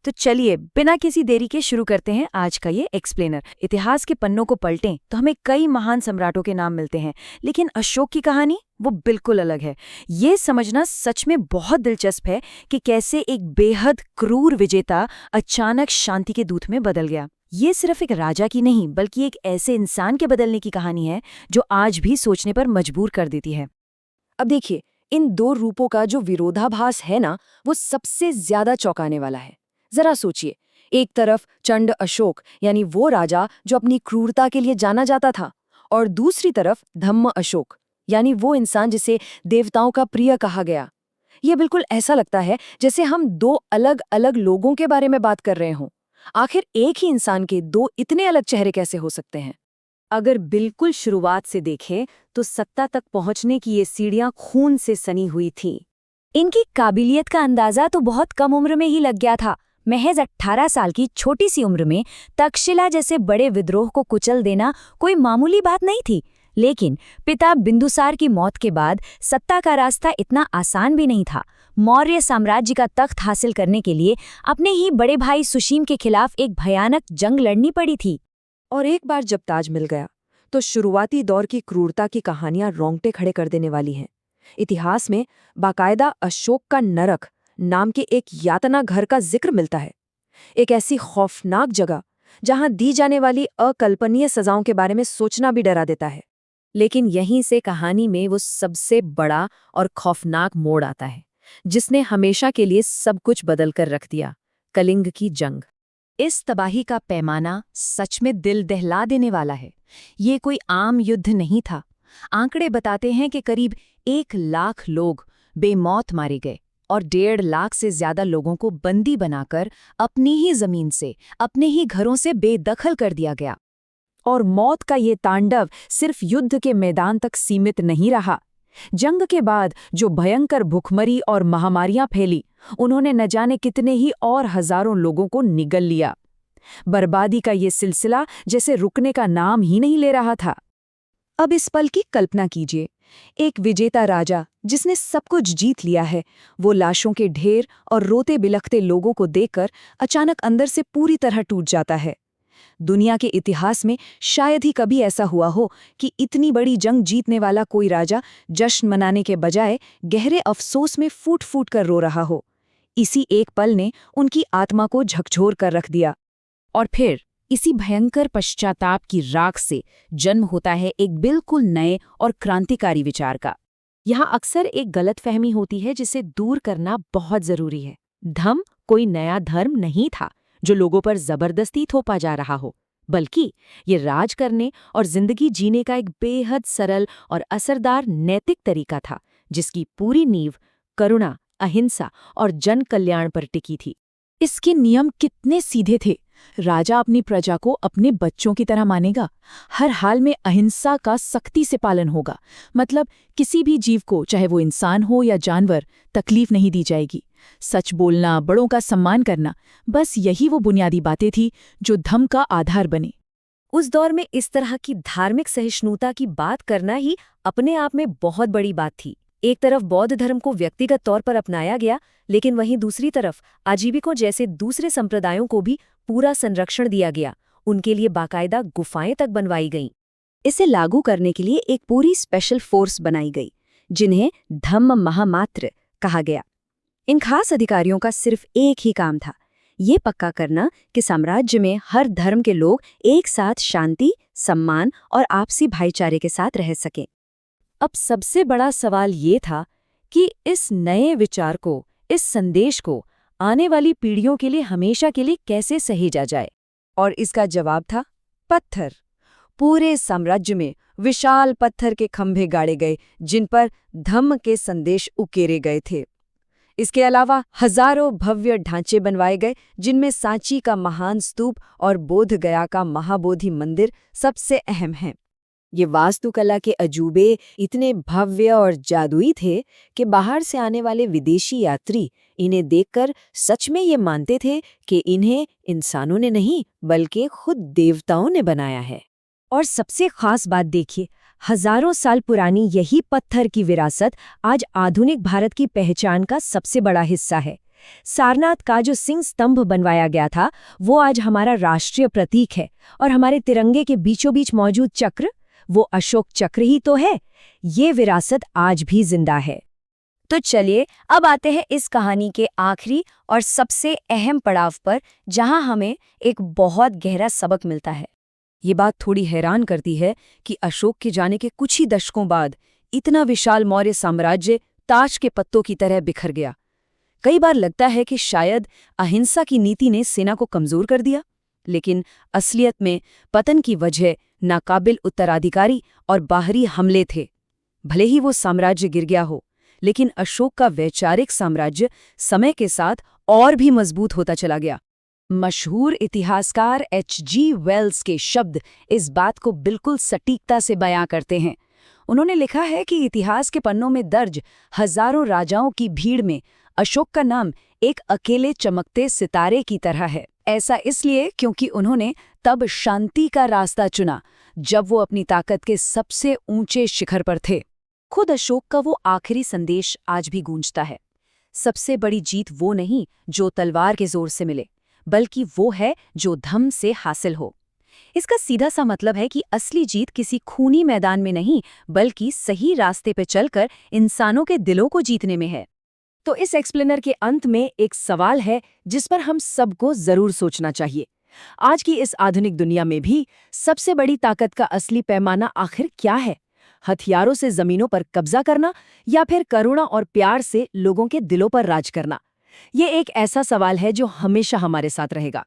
तो चलिए बिना किसी देरी के शुरू करते हैं आज का ये एक्सप्लेनर। इतिहास के पन्नों को पलटें तो हमें कई महान सम्राटों के नाम मिलते हैं, लेकिन अशोक की कहानी वो बिल्कुल अलग है। ये समझना सच में बहुत दिलचस्प है कि कैसे एक बेहद क्रूर विजेता अचानक शांति के दूत में बदल गया। ये सिर्फ एक राजा की नहीं, बल्कि एक ऐसे इंसान के बदलने की कहानी है जो आज भी सोचने पर मजबूर कर देती है। अब देखिए, इन दो रूपों का जो विरोधाभास है ना, वो सबसे ज्यादा चौंकाने वाला है। जरा सोचिए, एक तरफ चंड अशोक यानी वो राजा जो अपनी क्रूरता के लिए जाना जाता था, और दूसरी तरफ धम्म अशोक यानी वो इंसान जिसे देवताओं का प्रिय कहा गया। ये बिल्कुल ऐसा लगता है जैसे हम दो अलग अलग लोगों के बारे में बात कर रहे हों। आखिर एक ही इंसान के दो इतने अलग चेहरे कैसे हो सकते हैं? अगर बिल्कुल शुरुआत से देखें तो सत्ता तक पहुंचने की ये सीढ़ियां खून से सनी हुई थीं। इनकी काबिलियत का अंदाजा तो बहुत कम उम्र में ही लग गया था। महज 18 साल की छोटी सी उम्र में तक्षशिला जैसे बड़े विद्रोह को कुचल देना कोई मामूली बात नहीं थी। लेकिन पिता बिंदुसार की मौत के बाद सत्ता का रास्ता इतना आसान भी नहीं था। मौर्य साम्राज्य का तख्त हासिल करने के लिए अपने ही बड़े भाई सुशीम के खिलाफ एक भयानक जंग लड़नी पड़ी थी। और एक बार जब ताज मिल गया तो शुरुआती दौर की क्रूरता की कहानियां रोंगटे खड़े कर देने वाली हैं। इतिहास में बाकायदा अशोक का नरक नाम के एक यातना घर का जिक्र मिलता है। एक ऐसी खौफनाक जगह जहां दी जाने वाली अकल्पनीय सजाओं के बारे में सोचना भी डरा देता है। लेकिन यहीं से कहानी में वो सबसे बड़ा और खौफनाक मोड़ आता है, जिसने हमेशा के लिए सब कुछ बदल कर रख दिया, कलिंग की जंग। इस तबाही का पैमाना सच में दिल दहला देने वाला है। ये कोई आम युद्ध नहीं था। आंकड़े बताते हैं कि करीब 1 लाख लोग बेमौत मारे गए और 1.5 लाख से ज्यादा लोगों को बंदी बनाकर अपनी ही जमीन से, अपने ही घरों से बेदखल कर दिया गया। और मौत का ये तांडव सिर्फ युद्ध के मैदान तक सीमित नहीं रहा। जंग के बाद जो भयंकर भुखमरी और महामारियां फैली, उन्होंने न जाने कितने ही और हजारों लोगों को निगल लिया। बर्बादी का ये सिलसिला जैसे रुकने का नाम ही नहीं ले रहा था। अब इस पल की कल्पना कीजिए, एक विजेता राजा जिसने सब कुछ जीत लिया है, वो लाशों के ढेर और रोते बिलखते लोगों को देखकर अचानक अंदर से पूरी तरह टूट जाता है। दुनिया के इतिहास में शायद ही कभी ऐसा हुआ हो कि इतनी बड़ी जंग जीतने वाला कोई राजा जश्न मनाने के बजाय गहरे अफसोस में फूट फूट कर रो रहा हो। इसी एक पल ने उनकी आत्मा को झकझोर कर रख दिया। और फिर इसी भयंकर पश्चाताप की राख से जन्म होता है एक बिल्कुल नए और क्रांतिकारी विचार का। यहाँ अक्सर एक गलतफहमी होती है जिसे दूर करना बहुत जरूरी है। धम्म कोई नया धर्म नहीं था जो लोगों पर जबरदस्ती थोपा जा रहा हो, बल्कि ये राज करने और जिंदगी जीने का एक बेहद सरल और असरदार नैतिक तरीका था, जिसकी पूरी नींव करुणा, अहिंसा और जन कल्याण पर टिकी थी। इसके नियम कितने सीधे थे। राजा अपनी प्रजा को अपने बच्चों की तरह मानेगा। हर हाल में अहिंसा का सख्ती से पालन होगा। मतलब किसी भी जीव को, चाहे वो इंसान हो या जानवर, तकलीफ नहीं दी जाएगी। सच बोलना, बड़ों का सम्मान करना, बस यही वो बुनियादी बातें थी जो धम्म का आधार बने। उस दौर में इस तरह की धार्मिक सहिष्णुता की बात करना ही अपने आप में बहुत बड़ी बात थी। एक तरफ बौद्ध धर्म को व्यक्तिगत तौर पर अपनाया गया, लेकिन वहीं दूसरी तरफ आजीविकों जैसे दूसरे संप्रदायों को भी पूरा संरक्षण दिया गया। उनके लिए बाकायदा गुफाएं तक बनवाई गईं। इसे लागू करने के लिए एक पूरी स्पेशल फोर्स बनाई गई, जिन्हें धम्म महामात्र कहा गया। इन खास अधिकारियों का सिर्फ एक ही काम था, ये पक्का करना कि साम्राज्य में हर धर्म के लोग एक साथ शांति, सम्मान और आपसी भाईचारे के साथ रह सकें। अब सबसे बड़ा सवाल ये था कि इस नए विचार को, इस संदेश को आने वाली पीढ़ियों के लिए हमेशा के लिए कैसे सहेजा जाए। और इसका जवाब था पत्थर। पूरे साम्राज्य में विशाल पत्थर के खंभे गाड़े गए, जिन पर धम्म के संदेश उकेरे गए थे। इसके अलावा हजारों भव्य ढांचे बनवाए गए, जिनमें सांची का महान स्तूप और बोध गया का महाबोधि मंदिर सबसे अहम हैं। ये वास्तुकला के अजूबे इतने भव्य और जादुई थे कि बाहर से आने वाले विदेशी यात्री इन्हें देखकर सच में ये मानते थे कि इन्हें इंसानों ने नहीं, बल्कि खुद देवताओं ने बनाया है। और सबसे खास बात देखिए, हजारों साल पुरानी यही पत्थर की विरासत आज आधुनिक भारत की पहचान का सबसे बड़ा हिस्सा है। सारनाथ का जो सिंह स्तंभ बनवाया गया था वो आज हमारा राष्ट्रीय प्रतीक है, और हमारे तिरंगे के बीचों बीच मौजूद चक्र वो अशोक चक्र ही तो है। ये विरासत आज भी जिंदा है। तो चलिए अब आते हैं इस कहानी के आखिरी और सबसे अहम पड़ाव पर, जहां हमें एक बहुत गहरा सबक मिलता है। ये बात थोड़ी हैरान करती है कि अशोक के जाने के कुछ ही दशकों बाद इतना विशाल मौर्य साम्राज्य ताश के पत्तों की तरह बिखर गया। कई बार लगता है कि शायद अहिंसा की नीति ने सेना को कमजोर कर दिया, लेकिन असलियत में पतन की वजह नाकाबिल उत्तराधिकारी और बाहरी हमले थे। भले ही वो साम्राज्य गिर गया हो, लेकिन अशोक का वैचारिक साम्राज्य समय के साथ और भी मजबूत होता चला गया। मशहूर इतिहासकार H.G. वेल्स के शब्द इस बात को बिल्कुल सटीकता से बयां करते हैं। उन्होंने लिखा है कि इतिहास के पन्नों में दर्ज हजारों राजाओं की भीड़ में अशोक का नाम एक अकेले चमकते सितारे की तरह है। ऐसा इसलिए क्योंकि उन्होंने तब शांति का रास्ता चुना, जब वो अपनी ताकत के सबसे ऊंचे शिखर पर थे। खुद अशोक का वो आखिरी संदेश आज भी गूंजता है, सबसे बड़ी जीत वो नहीं जो तलवार के जोर से मिले, बल्कि वो है जो धम से हासिल हो। इसका सीधा सा मतलब है कि असली जीत किसी खूनी मैदान में नहीं, बल्कि सही रास्ते पे चलकर इंसानों के दिलों को जीतने में है। तो इस एक्सप्लेनर के अंत में एक सवाल है जिस पर हम सबको जरूर सोचना चाहिए। आज की इस आधुनिक दुनिया में भी सबसे बड़ी ताकत का असली पैमाना आखिर क्या है? हथियारों से जमीनों पर कब्जा करना, या फिर करुणा और प्यार से लोगों के दिलों पर राज करना? ये एक ऐसा सवाल है जो हमेशा हमारे साथ रहेगा।